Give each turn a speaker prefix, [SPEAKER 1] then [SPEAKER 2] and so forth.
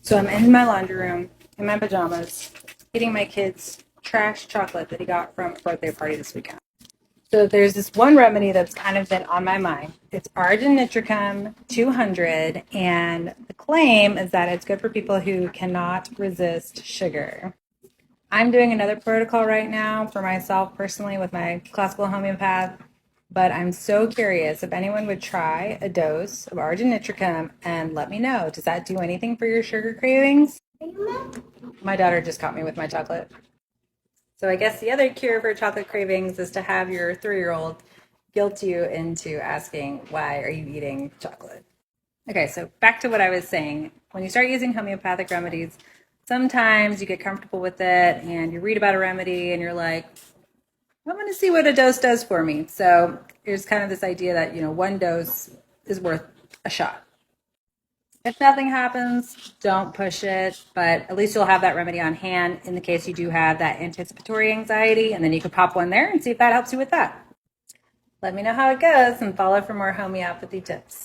[SPEAKER 1] So I'm in my laundry room, in my pajamas, eating my kid's trash chocolate that he got from a birthday party this weekend. So there's this one remedy that's kind of been on my mind. It's Arginitricum 200, and the claim is that it's good for people who cannot resist sugar. I'm doing another protocol right now for myself personally with my classical homeopath, but I'm so curious if anyone would try a dose of Arginitricum and let me know. Does that do anything for your sugar cravings? My daughter just caught me with my chocolate. So I guess the other cure for chocolate cravings is to have your 3-year-old guilt you into asking, why are you eating chocolate? Okay, so back to what I was saying. When you start using homeopathic remedies, sometimes you get comfortable with it and you read about a remedy and you're like, I want to see what a dose does for me. So there's kind of this idea that, one dose is worth a shot. If nothing happens, don't push it, but at least you'll have that remedy on hand in the case you do have that anticipatory anxiety, and then you could pop one there and see if that helps you with that. Let me know how it goes and follow for more homeopathy tips.